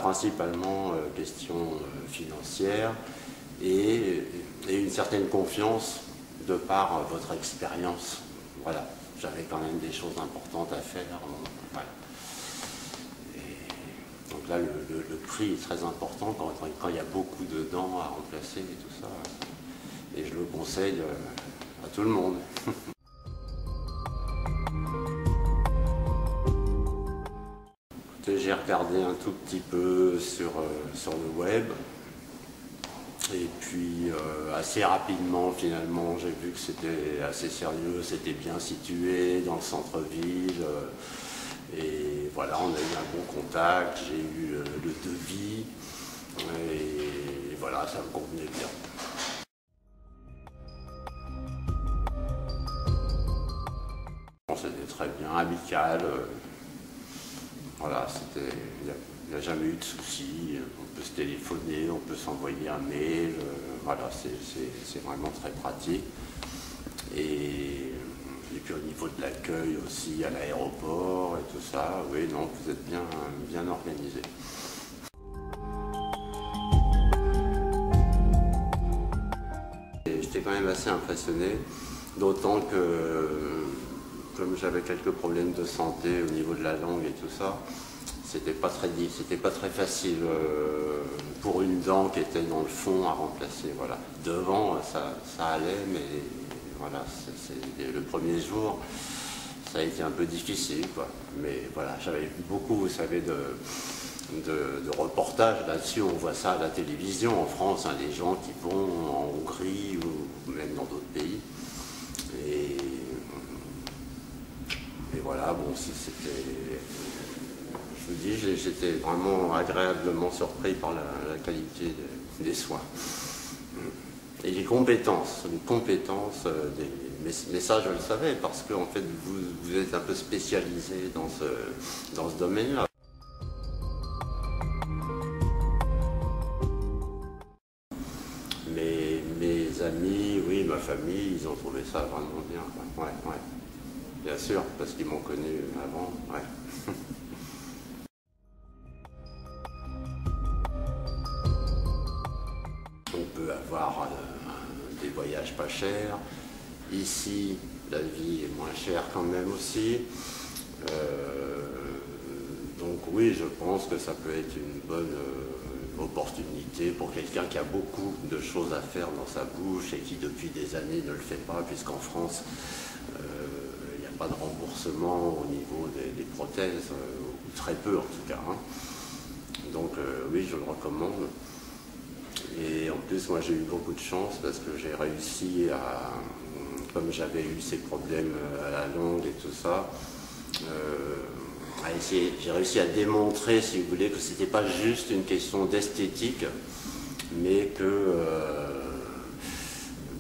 principalement question financière et une certaine confiance de par votre expérience. Voilà, j'avais quand même des choses importantes à faire. Voilà. Et donc là, le prix est très important quand il y a beaucoup de dents à remplacer et tout ça. Et je le conseille à tout le monde. J'ai regardé un tout petit peu sur le web et puis assez rapidement finalement j'ai vu que c'était assez sérieux, c'était bien situé dans le centre-ville et voilà, on a eu un bon contact, j'ai eu le devis et voilà, ça me convenait bien. C'était très bien, amical. Voilà, il n'y a jamais eu de soucis, on peut se téléphoner, on peut s'envoyer un mail, voilà, c'est vraiment très pratique. Et puis au niveau de l'accueil aussi, à l'aéroport et tout ça, oui, non, vous êtes bien organisé. J'étais quand même assez impressionné, d'autant que comme j'avais quelques problèmes de santé au niveau de la langue et tout ça, c'était pas très facile pour une dent qui était dans le fond à remplacer. Voilà. Devant, ça allait, mais voilà, le premier jour, ça a été un peu difficile, quoi. Mais voilà, j'avais beaucoup, vous savez, de reportages là-dessus. On voit ça à la télévision en France, hein, les gens qui vont en Hongrie ou même dans d'autres pays. Et voilà, bon, c'était. Je vous dis, j'étais vraiment agréablement surpris par la qualité des soins. Et les compétences mais ça je le savais parce que en fait vous êtes un peu spécialisé dans ce domaine-là. Mes amis, oui, ma famille, ils ont trouvé ça vraiment bien. Ouais. Bien sûr, parce qu'ils m'ont connu avant. Ouais. On peut avoir des voyages pas chers. Ici, la vie est moins chère quand même aussi. Donc oui, je pense que ça peut être une bonne opportunité pour quelqu'un qui a beaucoup de choses à faire dans sa bouche et qui depuis des années ne le fait pas, puisqu'en France, il n'y a pas de remboursement au niveau des prothèses, ou très peu en tout cas. Hein. Donc oui, je le recommande. Et en plus, moi j'ai eu beaucoup de chance parce que j'ai réussi comme j'avais eu ces problèmes à la langue et tout ça, j'ai réussi à démontrer, si vous voulez, que ce n'était pas juste une question d'esthétique, mais que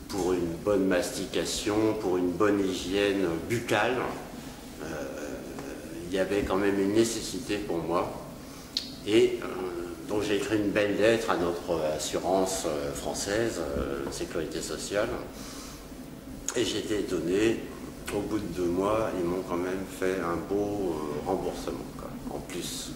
pour une bonne mastication, pour une bonne hygiène buccale, il y avait quand même une nécessité pour moi. Et donc j'ai écrit une belle lettre à notre assurance française, Sécurité sociale, et j'étais étonné. Au bout de 2 mois, ils m'ont quand même fait un beau remboursement, quoi, en plus.